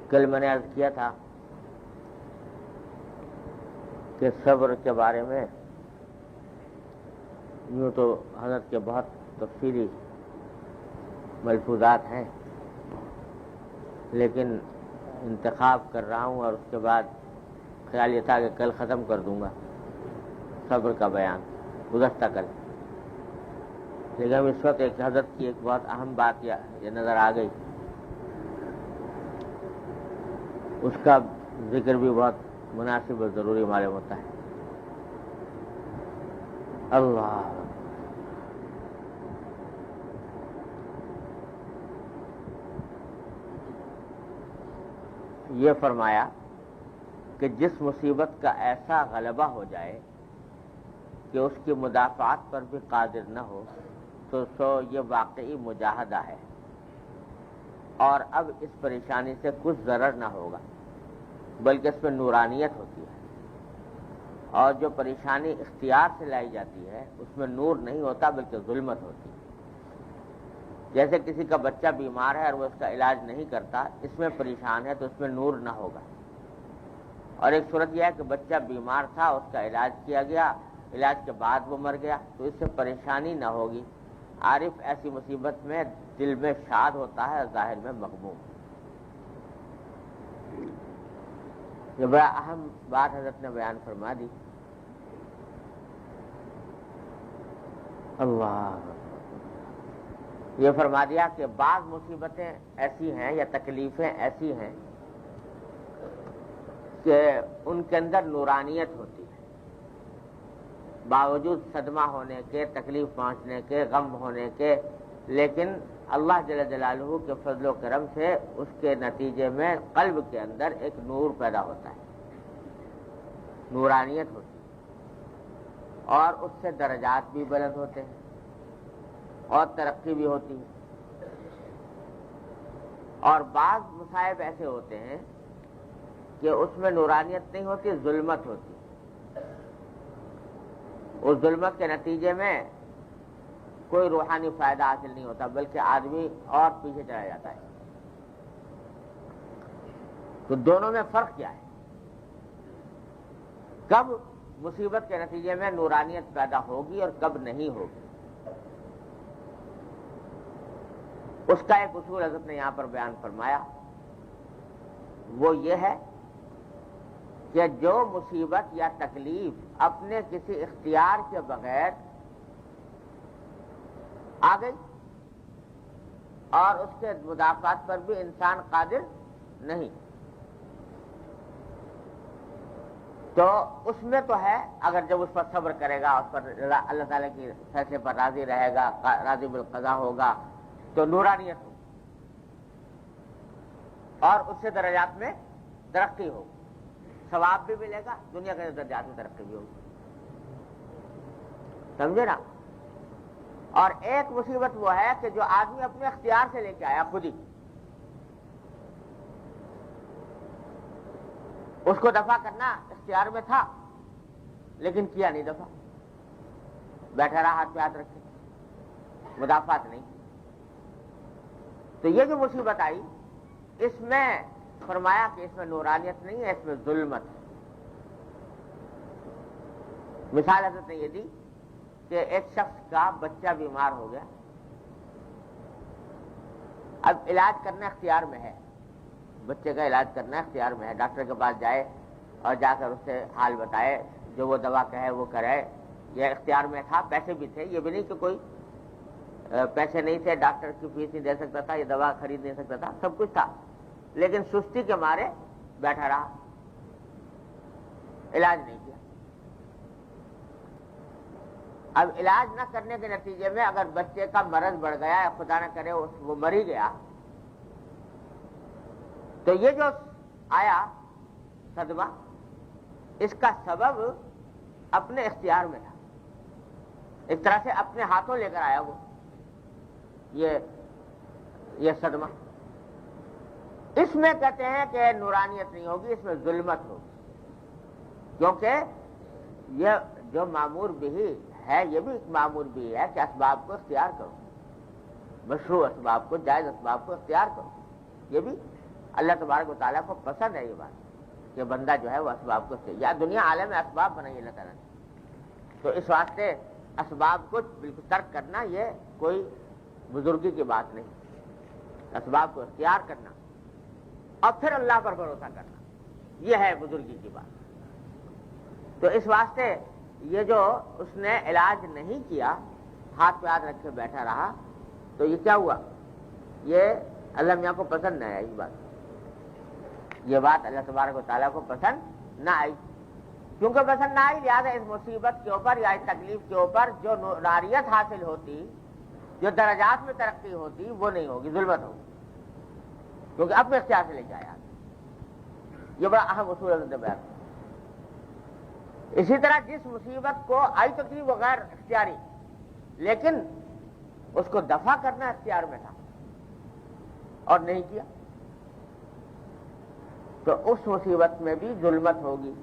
کل میں نے عرض کیا تھا کہ صبر کے بارے میں یوں تو حضرت کے بہت تفصیلی ملفوظات ہیں، لیکن انتخاب کر رہا ہوں اور اس کے بعد خیال یہ تھا کہ کل ختم کر دوں گا صبر کا بیان گزشتہ کل، لیکن اس وقت ایک حضرت کی ایک بہت اہم بات یہ نظر آ گئی، اس کا ذکر بھی بہت مناسب اور ضروری معلوم ہوتا ہے۔ اللہ یہ فرمایا کہ جس مصیبت کا ایسا غلبہ ہو جائے کہ اس کی مدافعت پر بھی قادر نہ ہو تو یہ واقعی مجاہدہ ہے، اور اب اس پریشانی سے کچھ ضرر نہ ہوگا بلکہ اس میں نورانیت ہوتی ہے، اور جو پریشانی اختیار سے لائی جاتی ہے اس میں نور نہیں ہوتا بلکہ ظلمت ہوتی ہے۔ جیسے کسی کا بچہ بیمار ہے اور وہ اس کا علاج نہیں کرتا، اس میں پریشان ہے تو اس میں نور نہ ہوگا، اور ایک صورت یہ ہے کہ بچہ بیمار تھا، اس کا علاج کیا گیا، علاج کے بعد وہ مر گیا تو اس سے پریشانی نہ ہوگی۔ عارف ایسی مصیبت میں دل میں شاد ہوتا ہے اور ظاہر میں مغموم۔ یہ بڑا اہم بات حضرت نے بیان فرما دی۔ اللہ یہ فرما دیا کہ بعض مصیبتیں ایسی ہیں یا تکلیفیں ایسی ہیں کہ ان کے اندر نورانیت ہوتی ہے، باوجود صدمہ ہونے کے، تکلیف پہنچنے کے، غم ہونے کے، لیکن اللہ جل جلالہ کے فضل و کرم سے اس کے نتیجے میں قلب کے اندر ایک نور پیدا ہوتا ہے، نورانیت ہوتی ہے، اور اس سے درجات بھی بلند ہوتے ہیں اور ترقی بھی ہوتی ہے۔ اور بعض مصائب ایسے ہوتے ہیں کہ اس میں نورانیت نہیں ہوتی، ظلمت ہوتی ہے، اس ظلمت کے نتیجے میں کوئی روحانی فائدہ حاصل نہیں ہوتا بلکہ آدمی اور پیچھے چلا جاتا ہے۔ تو دونوں میں فرق کیا ہے؟ کب مصیبت کے نتیجے میں نورانیت پیدا ہوگی اور کب نہیں ہوگی، اس کا ایک اصول حضرت نے یہاں پر بیان فرمایا، وہ یہ ہے کہ جو مصیبت یا تکلیف اپنے کسی اختیار کے بغیر آ گئی اور اس کے مدافعت پر بھی انسان قادر نہیں، تو اس میں تو ہے، اگر جب اس پر صبر کرے گا، اس پر اللہ تعالیٰ کی فیصلے پر راضی رہے گا، راضی بالقضاء ہوگا تو نورانیت ہوگی اور اس سے درجات میں ترقی ہوگی، ثواب بھی ملے گا، دنیا کے درجات میں ترقی بھی ہوگی، سمجھے نا؟ اور ایک مصیبت وہ ہے کہ جو آدمی اپنے اختیار سے لے کے آیا خود ہی، اس کو دفع کرنا اختیار میں تھا لیکن کیا نہیں دفع، بیٹھا رہا ہاتھ پہ ہاتھ رکھے، مدافعت نہیں۔ تو یہ جو مصیبت آئی اس میں فرمایا کہ اس میں نورانیت نہیں ہے، اس میں ظلمت ہے۔ مثال حضرت نے یہ دی کہ ایک شخص کا بچہ بیمار ہو گیا، اب علاج کرنا اختیار میں ہے، بچے کا علاج کرنا اختیار میں ہے، ڈاکٹر کے پاس جائے اور جا کر اس سے حال بتائے، جو وہ دوا کہے وہ کرے، یہ اختیار میں تھا، پیسے بھی تھے، یہ بھی نہیں کہ کوئی پیسے نہیں تھے، ڈاکٹر کی فیس نہیں دے سکتا تھا، یہ دوا خرید نہیں سکتا تھا، سب کچھ تھا، لیکن سستی کے مارے بیٹھا رہا، علاج نہیں کیا۔ اب علاج نہ کرنے کے نتیجے میں اگر بچے کا مرض بڑھ گیا یا خدا نہ کرے وہ مر ہی گیا، تو یہ جو آیا صدمہ، اس کا سبب اپنے اختیار میں تھا، ایک طرح سے اپنے ہاتھوں لے کر آیا وہ یہ صدمہ۔ اس میں کہتے ہیں کہ نورانیت نہیں ہوگی، اس میں ظلمت ہوگی، کیونکہ یہ جو معمور بھی ہے یہ بھی ایک معمور بھی ہے کہ اسباب کو اختیار کرو، مشروع اسباب کو، جائز اسباب کو اختیار کرو، یہ بھی اللہ تبارک و تعالیٰ کو پسند ہے یہ بات کہ بندہ جو ہے وہ اسباب کو سے یا دنیا عالم میں اسباب بنائی اللہ تعالیٰ نے، تو اس واسطے اسباب کو بالکل ترک کرنا یہ کوئی بزرگی کی بات نہیں، اسباب کو اختیار کرنا اور پھر اللہ پر بھروسہ کرنا یہ ہے بزرگی کی بات۔ تو اس واسطے یہ جو اس نے علاج نہیں کیا، ہاتھ پہ ہاتھ رکھ کے بیٹھا رہا، تو یہ کیا ہوا؟ یہ اللہ میاں کو پسند نہ آئی یہ بات اللہ تبارک و تعالیٰ کو پسند نہ آئی۔ کیونکہ پسند نہ آئی لہٰذا اس مصیبت کے اوپر یا اس تکلیف کے اوپر جو نوریت حاصل ہوتی، جو درجات میں ترقی ہوتی، وہ نہیں ہوگی، ظلمت ہوگی، کیونکہ اپنے اختیار سے لے کے آیا۔ یہ بڑا اہم اصول ہے بیان۔ اسی طرح جس مصیبت کو آئی تکلیف غیر اختیاری، لیکن اس کو دفع کرنا اختیار میں تھا اور نہیں کیا، تو اس مصیبت میں بھی ظلمت ہوگی،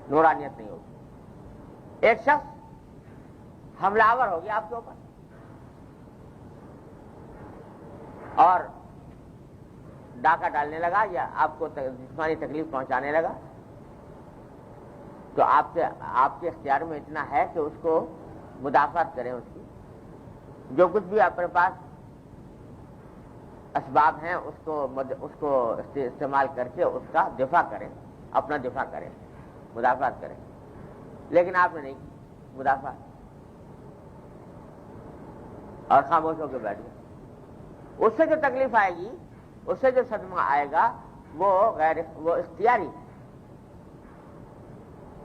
نورانیت نہیں ہوگی۔ ایک شخص حملہ آور ہو گیا آپ کے اوپر اور ڈاکہ ڈالنے لگا یا آپ کو جسمانی تکلیف پہنچانے لگا، تو آپ کے اختیار میں اتنا ہے کہ اس کو مدافعت کریں، اس کی جو کچھ بھی اپنے پاس اسباب ہیں اس کو استعمال کر کے اس کا دفاع کریں، اپنا دفاع کریں، مدافعت کریں، لیکن آپ نے نہیں کی مدافعت اور خاموش ہو کے بیٹھ گئے۔ اس سے جو تکلیف آئے گی، اس سے جو صدمہ آئے گا، وہ اختیاری،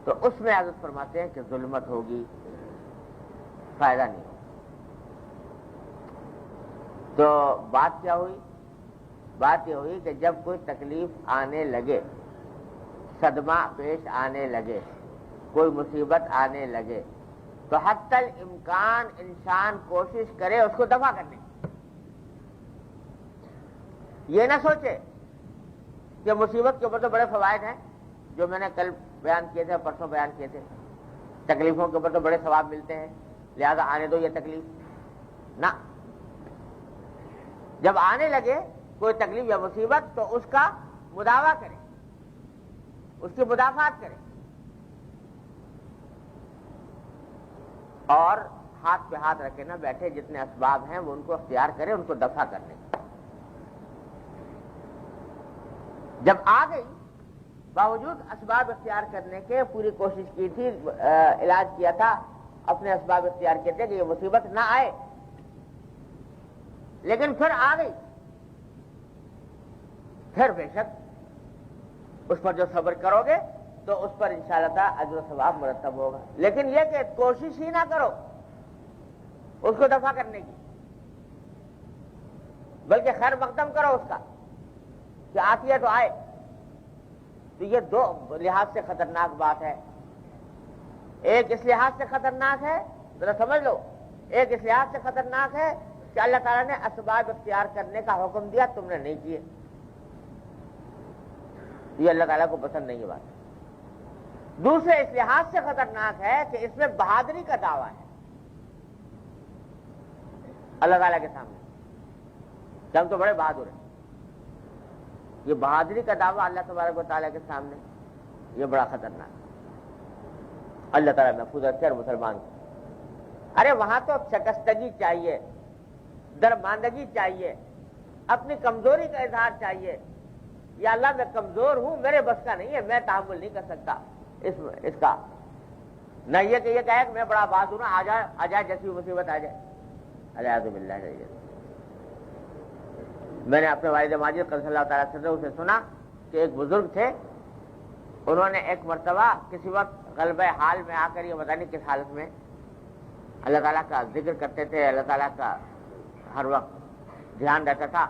تو اس میں حضرت فرماتے ہیں کہ ظلمت ہوگی، فائدہ نہیں ہوگا۔ تو بات کیا ہوئی؟ بات یہ ہوئی کہ جب کوئی تکلیف آنے لگے، صدمہ پیش آنے لگے، کوئی مصیبت آنے لگے، تو حتی الامکان انسان کوشش کرے اس کو دفع کرنے کی۔ یہ نہ سوچے کہ مصیبت کے اوپر تو بڑے فوائد ہیں، جو میں نے کل بیان کیے تھے، پرسوں بیان کیے تھے، تکلیفوں کے اوپر تو بڑے ثواب ملتے ہیں، لہذا آنے دو یہ تکلیف۔ نہ، جب آنے لگے کوئی تکلیف یا مصیبت تو اس کا مداوع کرے، اس کی مدافعت کرے اور ہاتھ پہ ہاتھ رکھے نہ بیٹھے، جتنے اسباب ہیں وہ ان کو اختیار کرے، ان کو دفع کرنے۔ جب آ گئی، باوجود اسباب اختیار کرنے کے پوری کوشش کی تھی، علاج کیا تھا، اپنے اسباب اختیار کیے تھے کہ یہ مصیبت نہ آئے، لیکن پھر آ گئی، پھر بے شک اس پر جو صبر کرو گے تو اس پر انشاءاللہ تعالی اجر و ثواب مرتب ہوگا۔ لیکن یہ کہ کوشش ہی نہ کرو اس کو دفع کرنے کی، بلکہ خیر مقدم کرو اس کا کہ آتی ہے تو آئے، تو یہ دو لحاظ سے خطرناک بات ہے۔ ایک اس لحاظ سے خطرناک ہے، ذرا سمجھ لو، ایک اس لحاظ سے خطرناک ہے کہ اللہ تعالیٰ نے اسباب اختیار کرنے کا حکم دیا، تم نے نہیں کیے، یہ اللہ تعالیٰ کو پسند نہیں ہے بات۔ دوسرے اس لحاظ سے خطرناک ہے کہ اس میں بہادری کا دعویٰ ہے اللہ تعالیٰ کے سامنے کہ ہم تو بڑے بہادر ہیں۔ یہ بہادری کا دعویٰ اللہ تبارک و تعالیٰ کے سامنے، یہ بڑا خطرناک ہے۔ اللہ تعالیٰ محفوظ رکھے اور مسلمان کو۔ ارے وہاں تو شکستگی چاہیے، درماندگی چاہیے، اپنی کمزوری کا اظہار چاہیے، یا اللہ میں کمزور ہوں، میرے بس کا نہیں ہے، میں تحمل نہیں کر سکتا اس کا، نہ یہ کہ یہ کہے کہ میں بڑا بہادر ہوں، آ جائے جیسی مصیبت آ جائے۔ اعوذ باللہ۔ میں نے اپنے والد ماجد قدس اللہ تعالیٰ عنہ سے سنا کہ ایک بزرگ تھے، انہوں نے ایک مرتبہ کسی وقت غلبہ حال میں آ کر، یہ پتہ نہیں کس حالت میں، اللہ تعالیٰ کا ذکر کرتے تھے، اللہ تعالیٰ کا ہر وقت دھیان رہتا تھا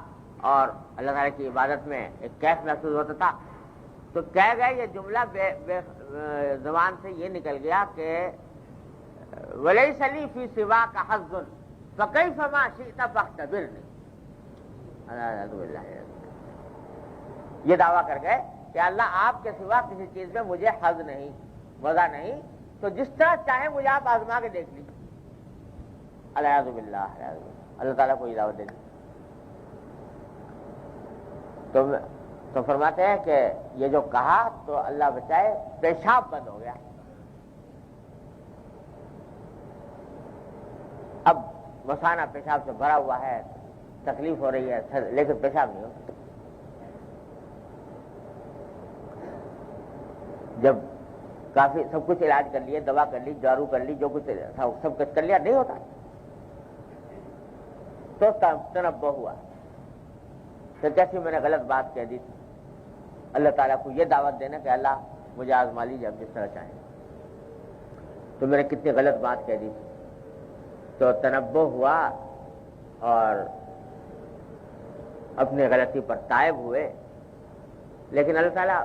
اور اللہ تعالیٰ کی عبادت میں ایک کیف محسوس ہوتا تھا، تو کہہ گئے یہ جملہ بے زبان سے یہ نکل گیا کہ وَلَيْسَ لِي فِي سِوَاكَ حَظٌّ فَكَيْفَ مَا شِئْتَ فَاخْتَبِرْنِي۔ یہ دعویٰ کر گئے کہ اللہ آپ کے سوا کسی چیز میں مجھے حظ نہیں، مزہ نہیں، تو جس طرح چاہے مجھے آپ آزما کے دیکھ لیجیے۔ اعوذ باللہ۔ اللہ تعالیٰ کو یہ دعوت دے دی۔ تو فرماتے ہیں کہ یہ جو کہا تو اللہ بچائے پیشاب بند ہو گیا. اب مسانہ پیشاب سے بھرا ہوا ہے، تکلیف ہو رہی ہے، لیکن پیشاب نہیں ہوتا. جب کافی سب کچھ علاج کر لیے، دوا کر لی، جارو کر لی، جو کچھ تھا سب کچھ کر لیا، نہیں ہوتا. تو تنبہ ہوا کہ کیسی میں نے غلط بات کہہ دی تھی. اللہ تعالیٰ کو یہ دعوت دینا کہ اللہ مجھے آزما لیجیے اب جس طرح چاہیں. تو میں نے کتنی غلط بات کہہ دی تھی. تو تنبہ ہوا اور اپنی غلطی پر تائب ہوئے. لیکن اللہ تعالیٰ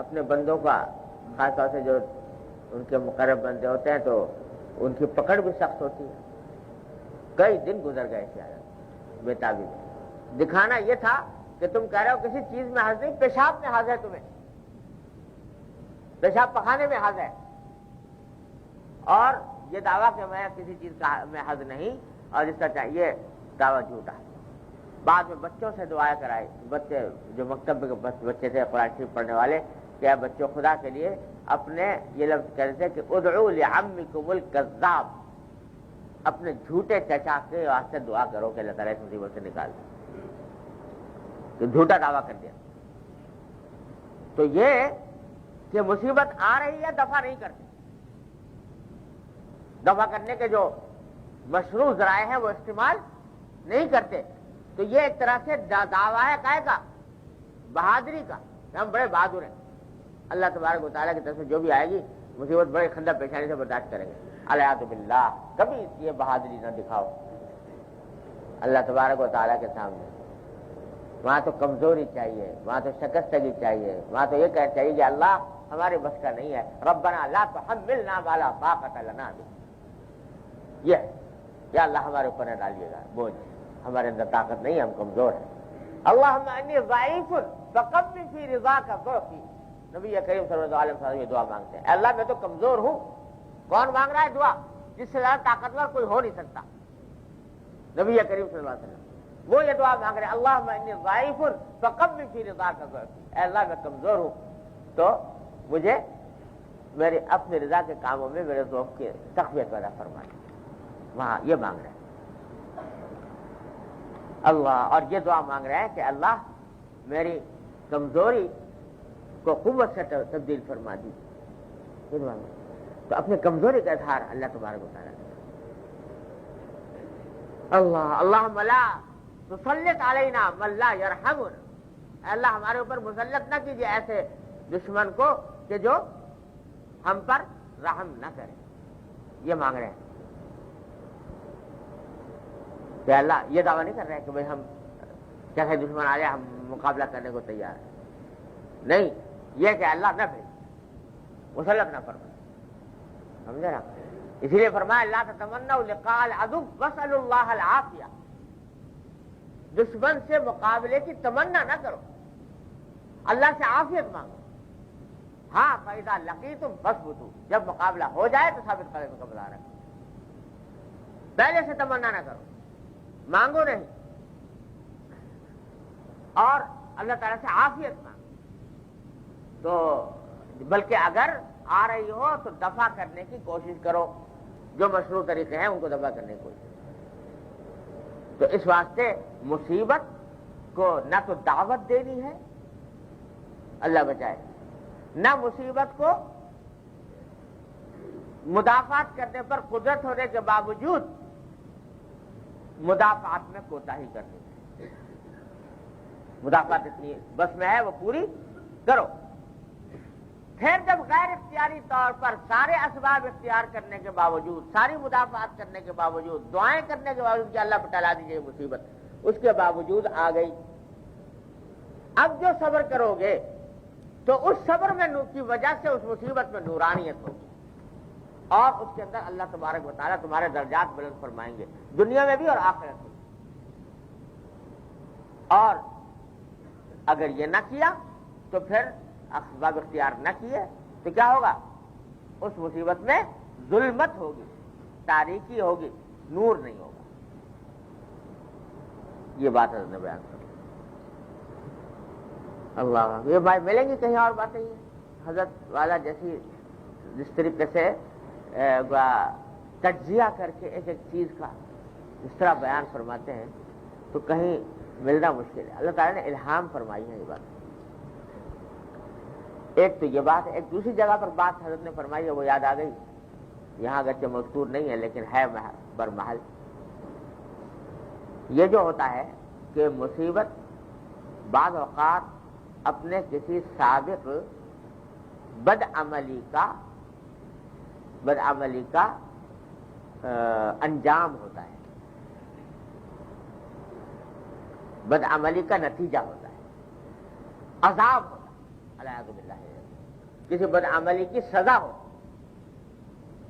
اپنے بندوں کا، خاص طور سے جو ان کے مقرب بندے ہوتے ہیں، تو ان کی پکڑ بھی سخت ہوتی ہے. کئی دن گزر گئے تھے بےتابی میں. دکھانا یہ تھا کہ تم کہہ رہے ہو کسی چیز میں حاضر نہیں، پیشاب میں حاضر ہے، تمہیں پیشاب پخانے میں حاضر ہے، اور یہ دعویٰ کہ میں کسی چیز کا میں حد نہیں اور اس کا چاہیے دعویٰ جھوٹا ہے. بعد میں بچوں سے دعائیں کرائی. بچے جو مکتب کے بچے تھے قرآن شریف پڑھنے والے، کہ بچوں خدا کے لیے اپنے یہ لفظ کہتے تھے کہ ادعو لعمکم الکذاب، اپنے جھوٹے چچا کے واسطے دعا کرو کہ اللہ تعالیٰ اس مصیبت سے نکال دے. تو جھوٹا دعویٰ کر دیا. تو یہ کہ مصیبت آ رہی ہے دفع نہیں کرتے. دفع کرنے کے جو مشروع ذرائع ہیں وہ استعمال نہیں کرتے. تو یہ ایک طرح سے دعویٰ ہے کائے کا؟ بہادری کا، کہ ہم بڑے بہادر ہیں. اللہ تبارک و تعالیٰ کی طرف سے جو بھی آئے گی مصیبت بڑے خندہ پیشانی سے برداشت کریں گے. الیاذ باللہ، کبھی یہ بہادری نہ دکھاؤ اللہ تبارک و تعالیٰ کے سامنے. وہاں تو کمزوری چاہیے، وہاں تو شکستگی چاہیے، وہاں تو یہ کہنا چاہیے کہ اللہ ہمارے بس کا نہیں ہے. ربنا لا تحملنا ما لا طاقت لنا به، یہ یا اللہ ہمارے اوپر نہ ڈالیے گا بوجھ، ہمارے اندر طاقت نہیں، ہم کمزور ہیں. اللہم انی ضعیف فقوی فی رضاک ضعفی. نبی کریم صلی اللہ علیہ وسلم یہ دعا مانگتے ہیں. اللہ میں تو کمزور ہوں. کون مانگ رہا ہے دعا؟ جس سے زیادہ طاقتور کوئی ہو نہیں سکتا. نبی کریم صلی اللہ علیہ وسلم وہ یہ دعا مانگ رہے ہیں، اللہم انی ضعیف فقوی فی رضاک ضعفی. اے اللہ میں کمزور ہوں تو مجھے میرے اپنے رضا کے کاموں میں میرے ضعف کی تقویت پیدا فرما دے. وہاں یہ مانگ رہے ہیں اللہ. اور یہ دعا مانگ رہے ہیں کہ اللہ میری کمزوری کو قوت سے تبدیل فرما دی. یہ دعا مانگ. تو اپنے کمزوری کا اظہار اللہ تبارک و تعالیٰ اللہ. اللہم لا تسلط علینا من لا یرحمنا. اے اللہ ہمارے اوپر مسلط نہ کیجیے ایسے دشمن کو کہ جو ہم پر رحم نہ کرے. یہ مانگ رہے ہیں کہ اللہ یہ دعویٰ نہیں کر رہے کہ بھائی ہم چاہے دشمن آ جائے ہم مقابلہ کرنے کو تیار ہیں. نہیں، یہ کہ اللہ نہ بھیج، مسلط نہ فرمائے. سمجھے نا؟ اسی لیے فرمایا لا تتمنوا لقاء العدو واسألوا اللہ العافیہ. دشمن سے مقابلے کی تمنا نہ کرو، اللہ سے عافیت مانگو. ہاں فإذا لقیتم فاثبتوا، جب مقابلہ ہو جائے تو ثابت قدمی کا بلا رکھو. پہلے سے تمنا نہ کرو، مانگو نہیں، اور اللہ تعالیٰ سے عافیت مانگو. تو بلکہ اگر آ رہی ہو تو دفع کرنے کی کوشش کرو. جو مشروع طریقے ہیں ان کو دفع کرنے کی کوشش کرو. تو اس واسطے مصیبت کو نہ تو دعوت دینی ہے، اللہ بچائے، نہ مصیبت کو مدافعات کرنے پر قدرت ہونے کے باوجود مدافعات میں کوتاہی کرنی ہے. مدافعات اتنی بس میں ہے وہ پوری کرو. پھر جب غیر اختیاری طور پر سارے اسباب اختیار کرنے کے باوجود، ساری مدافعات کرنے کے باوجود، دعائیں کرنے کے باوجود کہ اللہ ٹلا دیجیے مصیبت، اس کے باوجود آ گئی، اب جو صبر کرو گے تو اس صبر میں کی وجہ سے اس مصیبت میں نورانیت ہوگی، اور اس کے اندر اللہ تبارک و تعالیٰ تمہارے درجات بلند فرمائیں گے، دنیا میں بھی اور آخرت میں. اور اگر یہ نہ کیا تو پھر اسباب اختیار نہ کیے تو کیا ہوگا؟ اس مصیبت میں ظلمت ہوگی، تاریکی ہوگی، نور نہیں ہوگا. یہ بات حضرت نے بیان کی. اللہ، یہ بات ملیں گی کہیں اور باتیں یہ حضرت والا جیسی جس طریقے سے تجزیہ کر کے ایک ایک چیز کا اس طرح بیان فرماتے ہیں تو کہیں ملنا مشکل ہے. اللہ تعالیٰ نے الہام فرمائی ہے یہ بات. ایک تو یہ بات ہے. ایک دوسری جگہ پر بات حضرت نے فرمائی ہے وہ یاد آ گئی، یہاں اگرچہ مذکور نہیں ہے لیکن ہے برمحل. یہ جو ہوتا ہے کہ مصیبت بعض اوقات اپنے کسی سابق بدعملی کا انجام ہوتا ہے، بدعملی کا نتیجہ ہوتا ہے، عذاب ہوتا ہے، العیاذ باللہ، کسی بدعملی کی سزا ہوتی ہے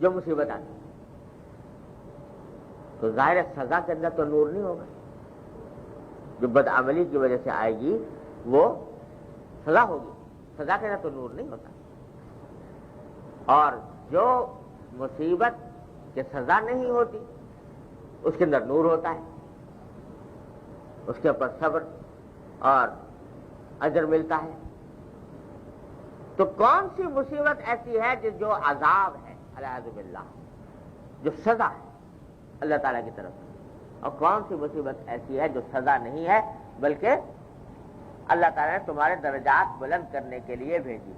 جو مصیبت آتی ہے. تو ظاہر سزا کے اندر تو نور نہیں ہوگا، جو بدعملی کی وجہ سے آئے گی وہ سزا ہوگی، سزا کے اندر تو نور نہیں ہوتا. اور جو مصیبت کی سزا نہیں ہوتی اس کے اندر نور ہوتا ہے، اس کے اوپر صبر اور اجر ملتا ہے. تو کون سی مصیبت ایسی ہے جو عذاب ہے العیاذ باللہ، جو سزا ہے اللہ تعالیٰ کی طرف سے، اور کون سی مصیبت ایسی ہے جو سزا نہیں ہے بلکہ اللہ تعالیٰ نے تمہارے درجات بلند کرنے کے لیے بھیجی.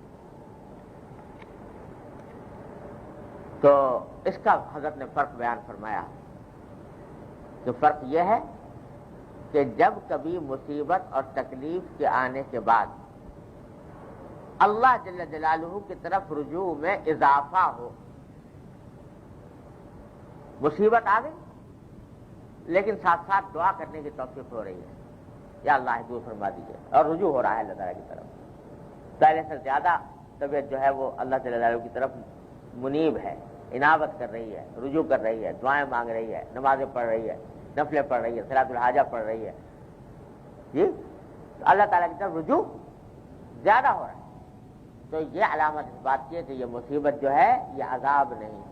تو اس کا حضرت نے فرق بیان فرمایا. تو فرق یہ ہے کہ جب کبھی مصیبت اور تکلیف کے آنے کے بعد اللہ جل جلالہ کی طرف رجوع میں اضافہ ہو. مصیبت آ گئی لیکن ساتھ ساتھ دعا کرنے کی توفیق ہو رہی ہے، یا اللہ دور فرما دیجیے، اور رجوع ہو رہا ہے اللہ تعالیٰ کی طرف. پہلے سے زیادہ طبیعت جو ہے وہ اللہ جل جلالہ کی طرف منیب ہے، انابت کر رہی ہے، رجوع کر رہی ہے، دعائیں مانگ رہی ہے، نمازیں پڑھ رہی ہے، نفلیں پڑھ رہی ہے، صلاۃ الحاجہ پڑھ رہی ہے. جی، تو اللہ تعالیٰ کی طرف رجوع زیادہ ہو رہا ہے. تو یہ علامت اس بات کی ہے کہ یہ مصیبت جو ہے یہ عذاب نہیں،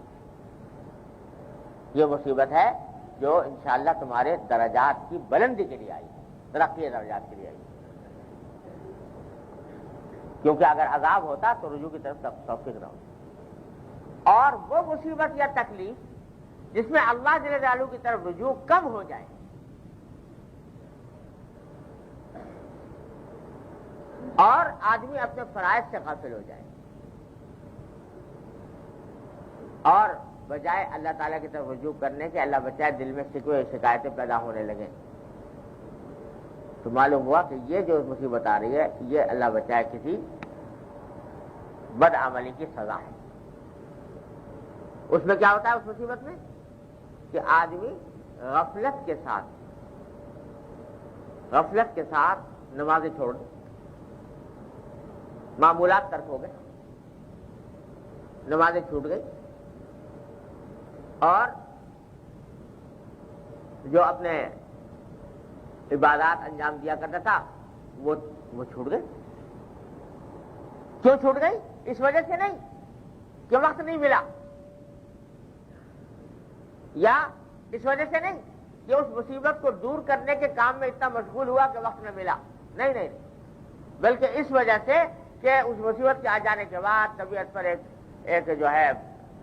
یہ مصیبت ہے جو انشاءاللہ تمہارے درجات کی بلندی کے لیے آئی ہے، ترقی درجات کے لیے آئی ہے. کیونکہ اگر عذاب ہوتا تو رجوع کی طرف توفیق نہ ہوتی. اور وہ مصیبت یا تکلیف جس میں اللہ جل جلالہ کی طرف رجوع کم ہو جائے، اور آدمی اپنے فرائض سے غافل ہو جائے اور بجائے اللہ تعالیٰ کی طرف رجوع کرنے کے اللہ بچائے دل میں شکوے شکایتیں پیدا ہونے لگیں، تو معلوم ہوا کہ یہ جو مصیبت آ رہی ہے یہ اللہ بچائے کسی بدعملی کی سزا ہے. اس میں کیا ہوتا ہے اس مصیبت میں کہ آدمی غفلت کے ساتھ نمازیں چھوڑ دے، معمولات ترک ہو گئے، نمازیں چھوٹ گئی، اور جو اپنے عبادات انجام دیا کرتا تھا وہ چھوٹ گئی. کیوں چھوٹ گئی؟ اس وجہ سے نہیں کہ وقت نہیں ملا، یا اس وجہ سے نہیں کہ اس مصیبت کو دور کرنے کے کام میں اتنا مشغول ہوا کہ وقت نہ ملا، نہیں، بلکہ اس وجہ سے کہ اس مصیبت کے آ جانے کے بعد طبیعت پر ایک جو ہے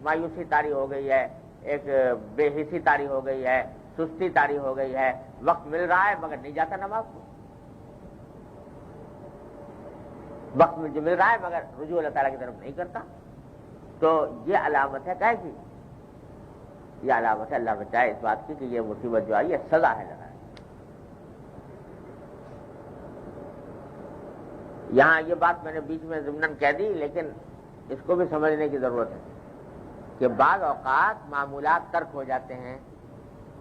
مایوسی طاری ہو گئی ہے، ایک بے حسی طاری ہو گئی ہے، سستی طاری ہو گئی ہے، وقت مل رہا ہے مگر نہیں جاتا نماز کو، وقت جو مل رہا ہے مگر رجوع اللہ تعالیٰ کی طرف نہیں کرتا. تو یہ علامت ہے کیسی؟ یہ علامت ہے اللہ بچائے اس بات کی کہ یہ مصیبت جو آئی ہے سزا ہے لگا. یہاں یہ بات میں نے بیچ میں ضمناً کہہ دی، لیکن اس کو بھی سمجھنے کی ضرورت ہے کہ بعض اوقات معمولات ترک ہو جاتے ہیں،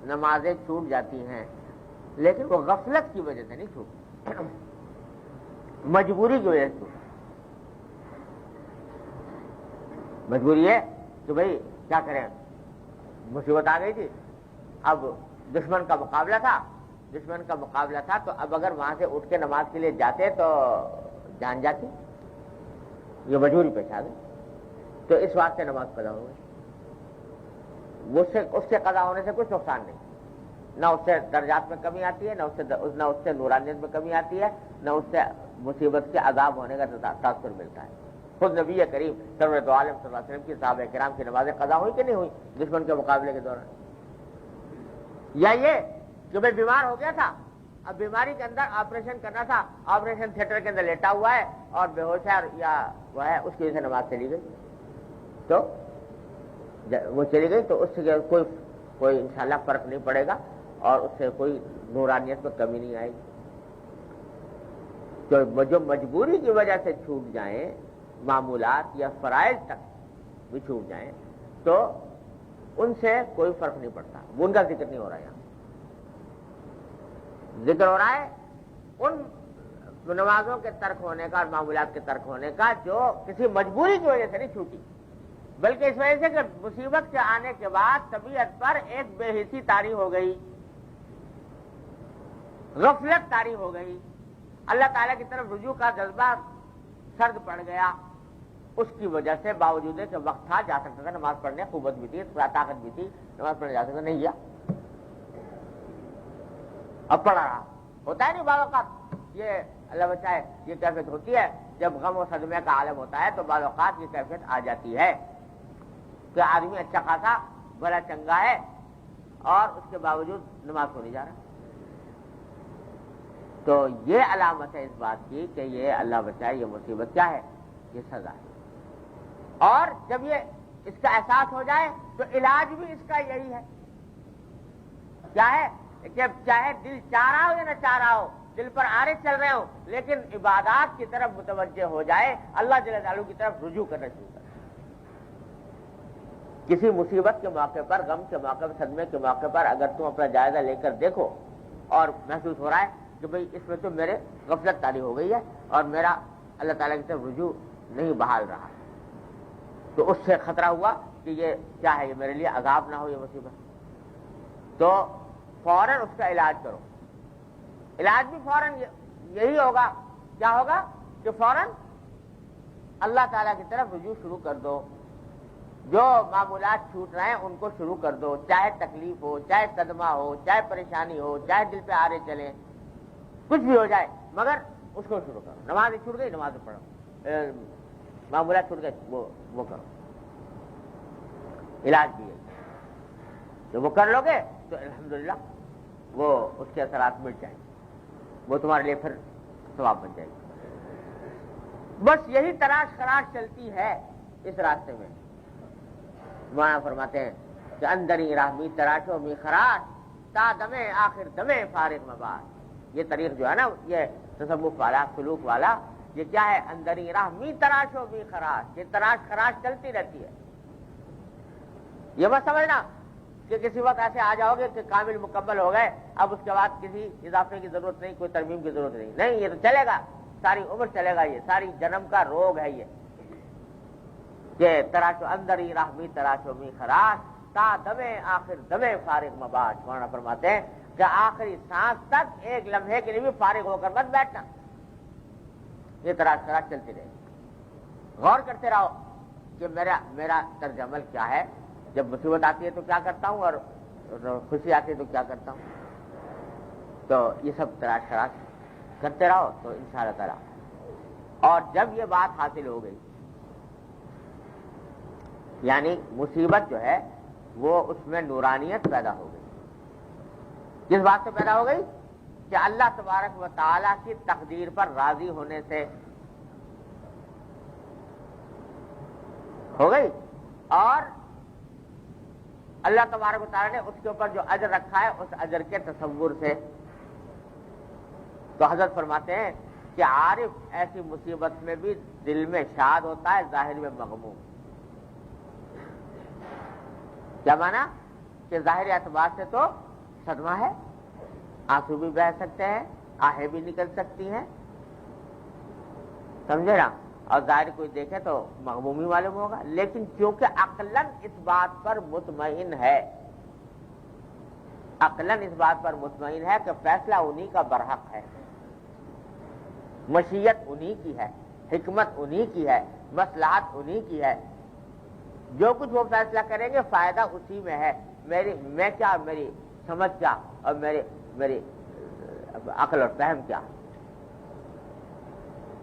نمازیں چھوٹ جاتی ہیں، لیکن وہ غفلت کی وجہ سے نہیں چھوٹتی، مجبوری کی وجہ سے چھوٹتی. مجبوری ہے کہ بھئی کیا کریں، مصیبت آ گئی تھی، اب دشمن کا مقابلہ تھا تو اب اگر وہاں سے اٹھ کے نماز کے لیے جاتے تو جان جاتی، یہ مجبوری پیش آ گئی، تو اس واسطے نماز قضا ہو گئی. اس کے قضا ہونے سے کچھ نقصان نہیں، نہ اس سے درجات میں کمی آتی ہے، نہ اس سے نورانیت میں کمی آتی ہے، نہ اس سے مصیبت کے عذاب ہونے کا تاثر ملتا ہے. خود نبی کریم سرورت عالم صلی اللہ علیہ وسلم کی صحابہ کرام کی نمازیں قضا ہوئی کہ نہیں ہوئی دشمن کے مقابلے کے دوران؟ یا یہ کہ بھائی بیمار ہو گیا تھا, اب بیماری کے اندر آپریشن کرنا تھا, آپریشن تھیٹر کے اندر لیٹا ہوا ہے اور بے ہوش ہے یا وہ ہے, اس کی وجہ سے نماز چلی گئی, تو وہ چلی گئی تو اس سے کوئی انشاءاللہ فرق نہیں پڑے گا اور اس سے کوئی نورانیت میں کمی نہیں آئے گی. تو جو مجبوری کی وجہ سے چھوٹ جائیں معمولات یا فرائض تک بھی چھوٹ جائیں تو ان سے کوئی فرق نہیں پڑتا. وہ ان کا ذکر نہیں ہو رہا, یہاں ذکر ہو رہا ہے ان نمازوں کے ترک ہونے کا اور معمولات کے ترک ہونے کا جو کسی مجبوری کی وجہ سے نہیں چھوٹی, بلکہ اس وجہ سے کہ مصیبت کے آنے کے بعد طبیعت پر ایک بے حسی طاری ہو گئی, غفلت طاری ہو گئی, اللہ تعالیٰ کی طرف رجوع کا جذبہ سرد پڑ گیا. اس کی وجہ سے باوجود کہ وقت تھا, جا سکتا تھا نماز پڑھنے, قوت بھی تھی, طاقت بھی تھی, نماز پڑھنے جا سکتا, نہیں گیا, اب پڑھا رہا. ہوتا ہے نہیں بعض اوقات, یہ اللہ بچائے یہ کیفیت ہوتی ہے جب غم و صدمے کا عالم ہوتا ہے, تو بعض اوقات یہ کیفیت آ جاتی ہے کہ آدمی اچھا خاصا بڑا چنگا ہے اور اس کے باوجود نماز کو نہیں جا رہا. تو یہ علامت ہے اس بات کی کہ یہ اللہ بچائے یہ مصیبت کیا ہے, یہ سزا ہے. اور جب یہ اس کا احساس ہو جائے تو علاج بھی اس کا یہی ہے, کیا ہے کہ چاہے دل چاہ رہا ہو یا نہ چاہ رہا ہو, دل پر آرے چل رہے ہو, لیکن عبادات کی طرف متوجہ ہو جائے, اللہ جل جلالہ کی طرف رجوع کرنا شروع کرے. کسی مصیبت کے موقع پر, غم کے موقع پر, صدمے کے موقع پر اگر تم اپنا جائزہ لے کر دیکھو اور محسوس ہو رہا ہے کہ بھئی اس میں تو میرے غفلت طاری ہو گئی ہے اور میرا اللہ تعالیٰ کی طرف رجوع نہیں بحال رہا, تو اس سے خطرہ ہوا کہ یہ کیا ہے, یہ میرے لیے عذاب نہ ہو یہ مصیبت, تو فوراً اس کا علاج کرو. علاج بھی فوراً یہی ہوگا, کیا ہوگا کہ فوراً اللہ تعالیٰ کی طرف رجوع شروع کر دو. جو معمولات چھوٹ رہے ہیں ان کو شروع کر دو, چاہے تکلیف ہو, چاہے صدمہ ہو, چاہے پریشانی ہو, چاہے دل پہ آرے چلیں, کچھ بھی ہو جائے, مگر اس کو شروع کرو. نماز چھوٹ گئی, نماز پڑھو, معمولات چھوٹ گئے, وہ کرو. علاج بھی ہے, جب وہ کر لو گے تو الحمدللہ وہ اس کے اثرات مٹ جائیں گے, وہ تمہارے لیے پھر ثواب بن جائے گی. بس یہی تلاش خراش چلتی ہے اس راستے میں. مولانا فرماتے ہیں کہ اندری راہ می تراشو می خراش تا دمے آخر دمے فارغ مباد. یہ طریق جو ہے نا, یہ تصوف والا, سلوک والا, یہ کیا ہے, اندری راہ می تراشو می خراش, یہ تلاش خراش چلتی رہتی ہے. یہ مت سمجھنا کہ کسی وقت ایسے آ جاؤ گے کہ کامل مکمل ہو گئے, اب اس کے بعد کسی اضافے کی ضرورت نہیں, کوئی ترمیم کی ضرورت نہیں. نہیں, یہ تو چلے گا, ساری عمر چلے گا, یہ ساری جنم کا روگ ہے یہ کہ تراشو اندری راہ می تراشو می خراش تا دمے آخر دمے فارغ مباد. مولانا فرماتے ہیں کہ آخری سانس تک ایک لمحے کے لیے بھی فارغ ہو کر مت بیٹھنا, یہ تلاش خراش چلتی رہے. غور کرتے رہو کہ میرا طرز عمل کیا ہے, جب مصیبت آتی ہے تو کیا کرتا ہوں اور خوشی آتی ہے تو کیا کرتا ہوں. تو یہ سب تلاش خراش کرتے رہو تو انشاءاللہ تعالی. اور جب یہ بات حاصل ہو گئی, یعنی مصیبت جو ہے وہ اس میں نورانیت پیدا ہو گئی. کس بات سے پیدا ہو گئی کہ اللہ تبارک و تعالیٰ کی تقدیر پر راضی ہونے سے ہو گئی, اور اللہ تبارک و تعالیٰ نے اس کے اوپر جو اجر رکھا ہے اس اجر کے تصور سے. تو حضرت فرماتے ہیں کہ عارف ایسی مصیبت میں بھی دل میں شاد ہوتا ہے, ظاہر میں مغموم. کیا مانا کہ ظاہر اعتبار سے تو صدمہ ہے, آنسو بھی بہہ سکتے ہیں, آہیں بھی نکل سکتی ہیں, سمجھے نا, اور ظاہر کوئی دیکھے تو مغمومی معلوم ہوگا, لیکن کیونکہ عقلاً اس بات پر مطمئن ہے, عقلاً اس بات پر مطمئن ہے کہ فیصلہ انہی کا برحق ہے, مشیت انہی کی ہے, حکمت انہی کی ہے, مصلحت انہی کی ہے, جو کچھ وہ فیصلہ کریں گے فائدہ اسی میں ہے. میں کیا, میری سمجھ کیا, اور میری عقل اور فہم کیا.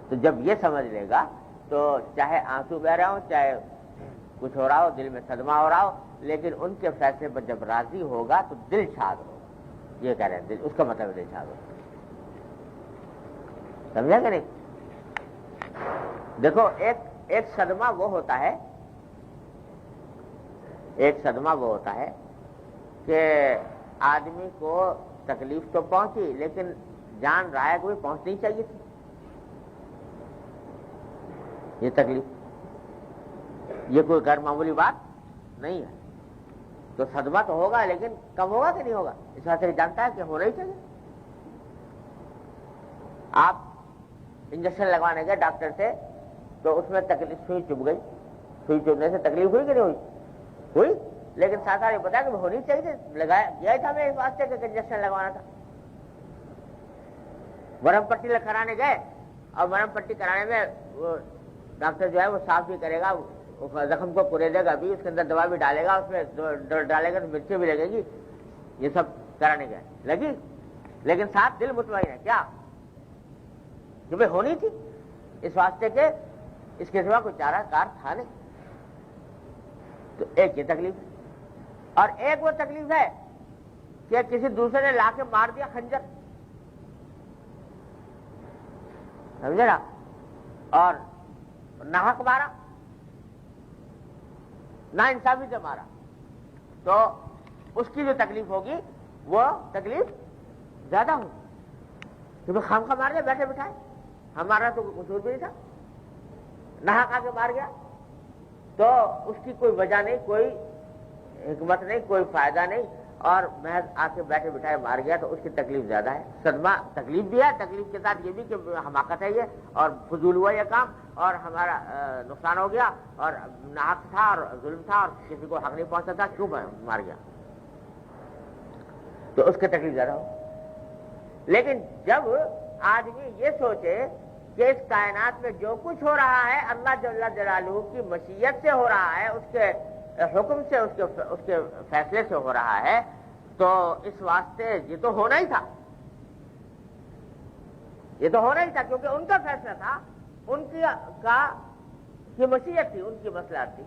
تو جب یہ سمجھ لے گا تو چاہے آنسو بہ رہا ہو، چاہے کچھ ہو رہا ہو، دل میں صدمہ ہو رہا ہو، لیکن ان کے فیصلے پر جب راضی ہوگا تو دل شاد ہوگا. یہ کہہ رہے ہیں دل، اس کا مطلب دل شاد ہوگا. سمجھا کہ نہیں؟ دیکھو ایک صدمہ وہ ہوتا ہے، ایک صدمہ وہ ہوتا ہے کہ آدمی کو تکلیف تو پہنچی لیکن جان رہا ہے کہ پہنچنی چاہیے تھی. یہ تکلیف، یہ کوئی غیر معمولی بات نہیں ہے. تو صدمہ تو ہوگا لیکن کم ہوگا کہ نہیں ہوگا؟ اس وجہ سے جانتا ہے کہ ہونا ہی چاہیے. آپ انجیکشن لگوانے گئے ڈاکٹر سے تو اس میں تکلیف، سوئی چبھ گئی، سوئی چبھنے سے تکلیف ہوئی کہ نہیں ہوئی؟ لیکن ساتھ ساتھ یہ بتایا کہ ہونی چاہیے، لگایا گیا تھا میں اس واسطے کہ انجیکشن لگوانا تھا. مرہم پٹی کرانے گئے اور مرہم پٹی کرانے میں وہ ڈاکٹر جو ہے وہ صاف بھی کرے گا، زخم کو کریدے گا بھی، اس کے اندر دوا بھی ڈالے گا، اس میں ڈالے گا تو مرچیں بھی لگے گی. یہ سب کرانے گئے، لگی، لیکن ساتھ دل مطمئن ہے کیا کہ بھائی ہونی تھی، اس واسطے کہ اس کے سوا کوئی چارہ کار تھا نہیں. تو ایک یہ تکلیف، اور ایک وہ تکلیف ہے کہ کسی دوسرے نے لا کے مار دیا خنجر، سمجھے نا، اور ناحق مارا، نا انصافی سے مارا، تو اس کی جو تکلیف ہوگی وہ تکلیف زیادہ ہوگی. کیونکہ خام خواہ مار دیا بیٹھے بٹھائے، ہمارا تو کوئی قصور بھی نہیں تھا، ناحق آ کے مار گیا، تو اس کی کوئی وجہ نہیں، کوئی حکمت نہیں، کوئی فائدہ نہیں، اور محض آ کے بیٹھے بٹھائے مار گیا، تو اس کی تکلیف زیادہ ہے. صدمہ تکلیف بھی ہے، تکلیف کے ساتھ یہ بھی کہ حماقت ہے یہ، اور فضول ہوا یہ کام، اور ہمارا نقصان ہو گیا، اور ناحق تھا اور ظلم تھا اور کسی کو حق نہیں پہنچا تھا، کیوں مار گیا، تو اس کی تکلیف زیادہ ہو. لیکن جب آدمی یہ سوچے کہ اس کائنات میں جو کچھ ہو رہا ہے اللہ جل جلالہ کی مشیت سے ہو رہا ہے، اس کے حکم سے، اس کے فیصلے سے ہو رہا ہے، تو اس واسطے یہ تو ہونا ہی تھا، یہ تو ہونا ہی تھا، کیونکہ ان کا فیصلہ تھا، ان کی مشیت تھی، ان کی مصلحت تھی.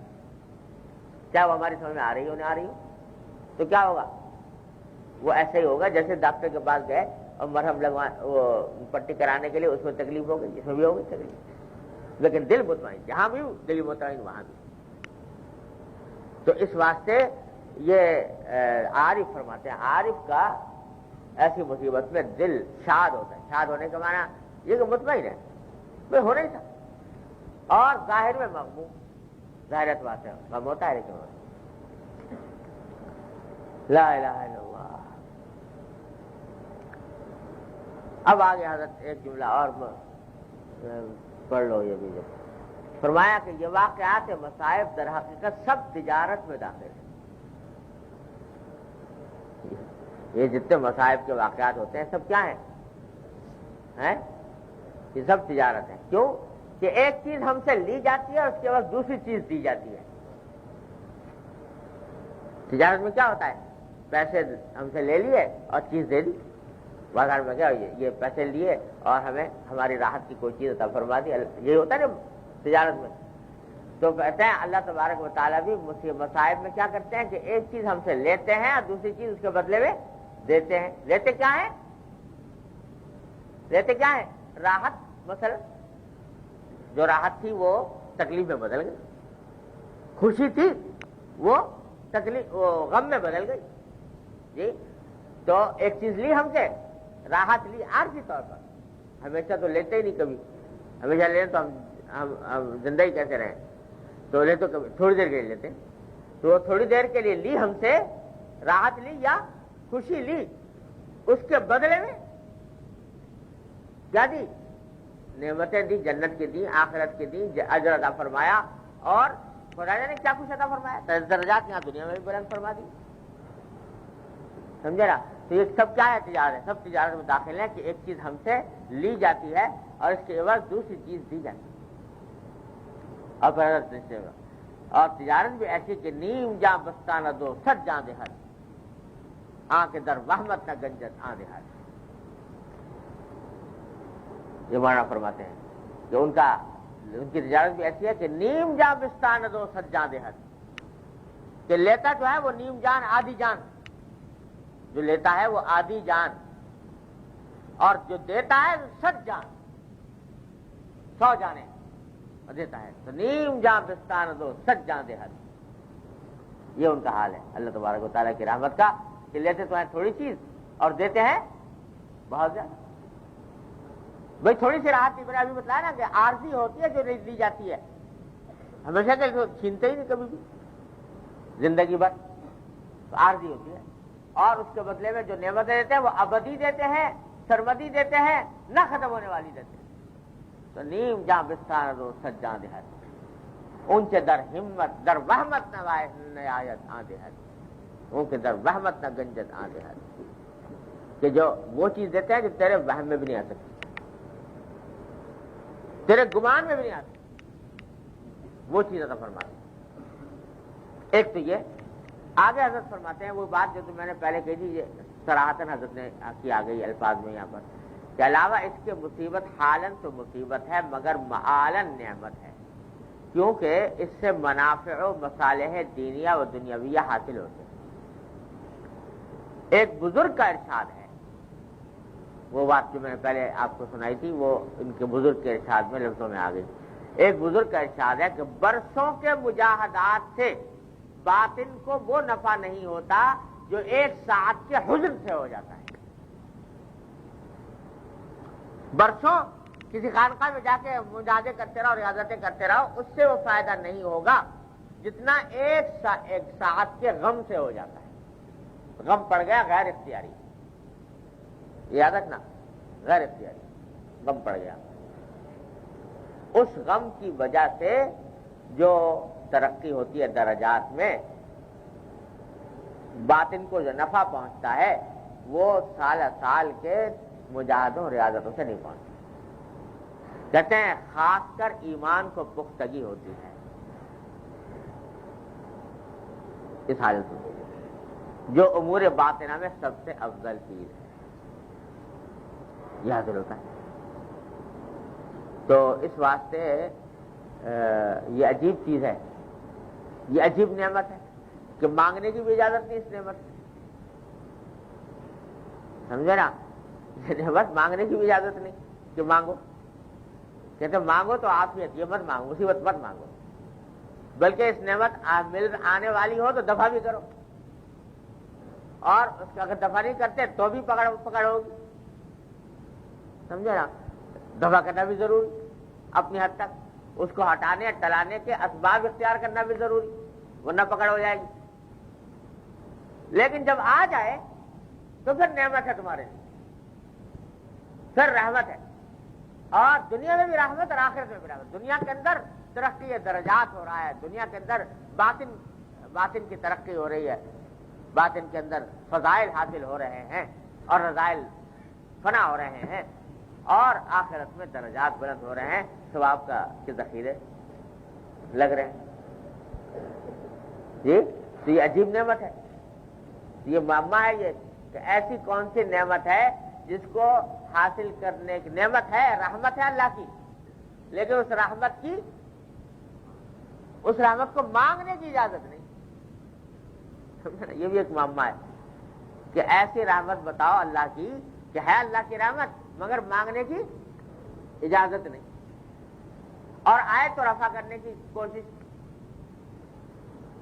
چاہے وہ ہماری سمجھ میں آ رہی ہو نہ آ رہی ہو، تو کیا ہوگا؟ وہ ایسے ہی ہوگا جیسے ڈاکٹر کے پاس گئے اور مرہم وہ پٹی کرانے کے لیے، اس میں تکلیف ہو گئی، اس میں بھی ہو گئی تکلیف، لیکن دل مطمئن، جہاں بھی دل مطمئن وہاں بھی. تو اس واسطے یہ عارف فرماتے ہیں، عارف کا ایسی مصیبت میں دل شاد ہوتا ہے. شاد ہونے کا معنی یہ کہ مطمئن ہے، میں ہونا ہی تھا، اور ظاہر میں مغموم، ظاہرت بات ہے، غم ہوتا ہے لیکن لا الہ الا اللہ. اب آگے حضرت ایک جملہ اور پڑھ لو. یہ بھی فرمایا کہ یہ واقعات مصائب در حقیقت سب تجارت میں داخل ہیں. یہ جتنے مصائب کے واقعات ہوتے ہیں سب کیا ہیں؟ یہ سب تجارت ہے. کیوں کہ ایک چیز ہم سے لی جاتی ہے اور اس کے بعد دوسری چیز دی جاتی ہے. تجارت میں کیا ہوتا ہے؟ پیسے ہم سے لے لیے اور چیز دے دی. بازار میں کیا یہ پیسے لیے اور ہمیں ہماری راحت کی کوئی چیز عطا فرما دی. یہی ہوتا ہے نا تجارت میں. تو کہتے ہیں اللہ تبارک و تعالیٰ بھی مصائب میں کیا کرتے ہیں کہ ایک چیز ہم سے لیتے ہیں اور دوسری چیز اس کے بدلے میں دیتے ہیں. لیتے کیا ہے؟ لیتے کیا ہے؟ راحت. مثلا جو راحت تھی وہ تکلیف میں بدل گئی، خوشی تھی وہ غم میں بدل گئی. جی تو ایک چیز لی ہم سے، راحت لی عارضی طور پر. ہمیشہ تو لیتے ہی نہیں، کبھی ہمیشہ لیں تو ہم زندگی کیسے رہیں؟ تو لے تو کبھی تھوڑی دیر کے لیے لیتے. تو وہ تھوڑی دیر کے لیے لی ہم سے، راحت لی یا خوشی لی، اس کے بدلے میں کیا دی؟ نعمتیں دی، جنت کی دی، آخرت کی دی، اجر عطا فرمایا، اور خدا نے کیا کچھ عطا فرمایا، درجات یہاں دنیا میں بھی بلند فرما دی. سمجھے نا؟ تو یہ سب کیا ہے؟ تجارت ہے. سب تجارت میں داخل ہے کہ ایک چیز ہم سے لی جاتی ہے اور اس کے عوض دوسری چیز دی جاتی ہے. اور تجارت بھی ایسی کہ نیم جاں بستانہ دو سچ جاں دے ہر، آنکھ در وحمت نہ گنجت آن دے ہر. یہ معنی فرماتے ہیں. کہ ان کی تجارت بھی ایسی ہے کہ نیم جاں بستان دو سد جاں دہت، کہ لیتا جو ہے وہ نیم جان آدھی جان، جو لیتا ہے وہ آدھی جان، اور جو دیتا ہے 100 جان، 100 جانیں دیتا ہے، تو نیم جاں بستان دو 100 جان دہت، یہ ان کا حال ہے اللہ تبارک و تعالیٰ کی رحمت کا، کہ لیتے تو ہیں تھوڑی چیز اور دیتے ہیں بہت زیادہ۔ بھائی تھوڑی سی راحت میں نے ابھی بتلایا نا کہ عارضی ہوتی ہے جو دی جاتی ہے، ہمیشہ کے چھینتے ہی نہیں کبھی بھی زندگی بھر، تو عارضی ہوتی ہے، اور اس کے بدلے میں جو نعمتیں دیتے ہیں وہ ابدی دیتے ہیں، سرمدی دیتے ہیں، نہ ختم ہونے والی دیتے ہیں۔ تو نیم جاں بستان دو 100 جاں دہت، اونچے در ہمت در وحمت نہ آیت آ دہت، ان کے در وحمت نہ گنجت آ دہت، کہ جو وہ چیز دیتے ہیں جو تیرے وہم میں بھی نہیں آ سکتی، تیرے گمان میں بھی نہیں آتی، وہ چیز عطا فرماتے ہیں۔ ایک تو یہ آگے حضرت فرماتے ہیں وہ بات جو میں نے پہلے کہی تھی، یہ صراحتاً حضرت نے کی آ گئی الفاظ میں یہاں پر، کہ علاوہ اس کے مصیبت حالن تو مصیبت ہے مگر معالن نعمت ہے، کیونکہ اس سے منافع و مصالح دینیہ و دنیاویہ حاصل ہوتے ہیں۔ ایک بزرگ کا ارشاد ہے، وہ بات جو میں نے پہلے آپ کو سنائی تھی وہ ان کے بزرگ کے ارشاد میں لفظوں میں آ گئی۔ ایک بزرگ کا ارشاد ہے کہ برسوں کے مجاہدات سے باطن کو وہ نفع نہیں ہوتا جو 1 ساعت کے حزن سے ہو جاتا ہے۔ برسوں کسی خانقاہ میں جا کے مجاہدے کرتے رہو، ریاضتیں کرتے رہو، اس سے وہ فائدہ نہیں ہوگا جتنا ایک ساعت کے غم سے ہو جاتا ہے۔ غم پڑ گیا غیر اختیاری، یاد رکھنا، غیر اختیاری غم پڑ گیا، اس غم کی وجہ سے جو ترقی ہوتی ہے درجات میں، باطن کو جو نفع پہنچتا ہے وہ سال سال کے مجاہدوں ریاضتوں سے نہیں پہنچتا۔ کہتے ہیں خاص کر ایمان کو پختگی ہوتی ہے اس حالت میں، جو امور باطنہ میں سب سے افضل چیز ہے، یہ حاصل ہوتا ہے۔ تو اس واسطے یہ عجیب چیز ہے، یہ عجیب نعمت ہے کہ مانگنے کی بھی اجازت نہیں اس نعمت سے، سمجھے نا؟ یہ نعمت مانگنے کی بھی اجازت نہیں کہ مانگو، کہتے مانگو تو عافیت، یہ مت مانگو، مصیبت مت مانگو، بلکہ اس نعمت آنے والی ہو تو دفع بھی کرو، اور اس کا اگر دفع نہیں کرتے تو بھی پکڑ ہوگی، سمجھے نا؟ دفع کرنا بھی ضروری اپنی حد تک، اس کو ہٹانے ٹلانے کے اسباب اختیار کرنا بھی ضروری، ورنہ پکڑ ہو جائے گی۔ لیکن جب آ جائے تو پھر نعمت ہے تمہارے لیے، پھر رحمت ہے، اور دنیا میں بھی رحمت اور آخرت میں بھی رحمت۔ دنیا کے اندر ترقی درجات ہو رہا ہے، دنیا کے اندر باطن کی ترقی ہو رہی ہے، باطن کے اندر فضائل حاصل ہو رہے ہیں اور رذائل فنا ہو رہے ہیں، اور آخرت میں درجات بلند ہو رہے ہیں، ثواب کے ذخیرے لگ رہے ہیں۔ جی تو یہ عجیب نعمت ہے، یہ معمہ ہے یہ کہ ایسی کون سی نعمت ہے جس کو حاصل کرنے کی نعمت ہے، رحمت ہے اللہ کی، لیکن اس رحمت کو مانگنے کی اجازت نہیں۔ یہ بھی ایک معمہ ہے کہ ایسی رحمت بتاؤ اللہ کی کہ ہے اللہ کی رحمت مگر مانگنے کی اجازت نہیں، اور آئے تو رفع کرنے کی کوشش،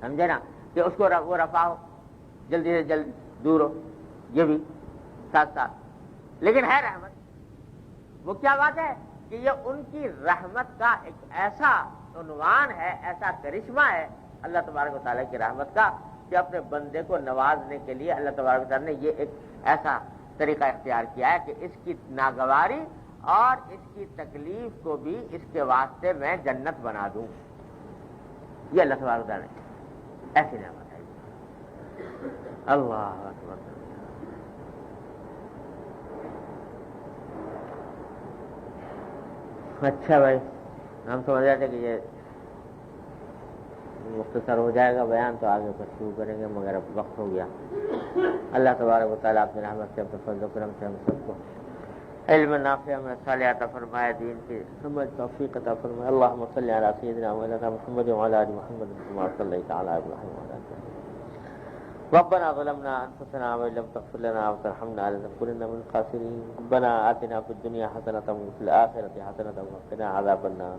سمجھے نا؟ کہ اس کو وہ رفع ہو، جلدی سے جلدی دور ہو، یہ بھی ساتھ ساتھ، لیکن ہے رحمت۔ وہ کیا بات ہے کہ یہ ان کی رحمت کا ایک ایسا عنوان ہے، ایسا کرشمہ ہے اللہ تبارک و تعالیٰ کی رحمت کا، کہ اپنے بندے کو نوازنے کے لیے اللہ تبارک و تعالیٰ نے یہ ایک ایسا طریقہ اختیار کیا ہے کہ اس کی ناگواری اور اس کی تکلیف کو بھی اس کے واسطے میں جنت بنا دوں۔ یہ اللہ تبارک و تعالیٰ نے ایسی نعمت ہے۔ اللہ اکبر۔ اچھا بھائی، ہم سمجھ رہے تھے کہ یہ مختصر ہو جائے گا بیان تو آگے پھر شروع کریں گے، مگر اب وقت ہو گیا۔ اللہ تبارک و تعالیٰ اپنی رحمت سے، اپنے فضل و کرم سے ہم سب کو علم نافع میں صالح عطا فرمائے، دین کی سمجھ توفیق عطا فرمائے۔ اللہم صلی علی سیدنا مولانا محمد وعلی آل محمد كما صلیت علی ابراہیم وعلی آل ابراہیم۔ ربنا ظلمنا انفسنا وان لم تغفر لنا وترحمنا لنكونن من الخاسرين۔ ربنا آتنا في الدنيا حسنة وفي الآخرة حسنة وقنا عذاب النار۔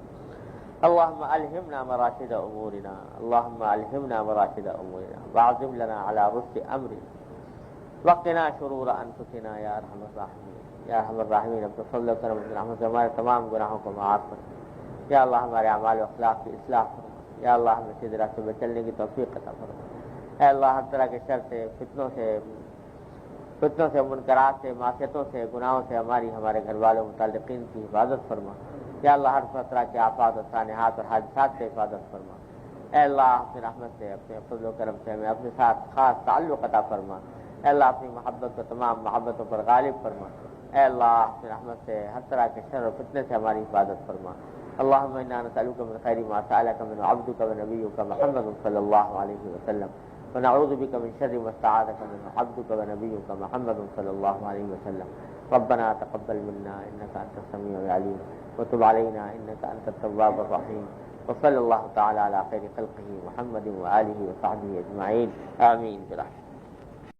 اللهم ألهمنا مراشد أمورنا، اللهم ألهمنا مراشد أمورنا واعزم لنا على رشد أمرنا وقنا شرور أنفسنا يا أرحم الراحمين۔ یا ارحم الراحمین، اپنے فضل و کرم سے رحمت سے ہمارے تمام گناہوں کو معاف فرما۔ یا اللہ ہمارے اعمال و اخلاق کی اصلاح فرما۔ یا اللہ ہمیں سیدھے راستے پہ چلنے کی توفیق عطا فرما۔ اے اللہ ہر طرح کے شر سے، فتنوں سے، منکرات سے، معصیتوں سے، گناہوں سے ہمارے گھر والوں متعلقین کی حفاظت فرما۔ یا اللہ ہر طرح کے آفات و سانحات اور حادثات سے حفاظت فرما۔ اے اللہ اپنی رحمت سے، اپنے فضل و کرم سے ہمیں اپنے ساتھ خاص تعلق عطا فرما۔ اے اللہ اپنی محبت کو تمام محبتوں پر غالب فرما۔ اے اللہ اپنی رحمت سے ہر طرح کے شر و فتنے سے ہماری حفاظت فرما۔ اللہم انا نسألک من خیر ما سألک من عبدک ونبیک محمد صلی اللہ علیہ وسلم، ونعوذ بک من شر ما استعاذک من عبدک ونبیک محمد صلی اللہ علیہ وسلم۔ ربنا تقبل منا انک انت السمیع العلیم وتب علینا انک انت التواب الرحیم، وصلی اللہ تعالی علی خیر خلقہ محمد وآلہ وصحبہ اجمعین، آمین برحمتک۔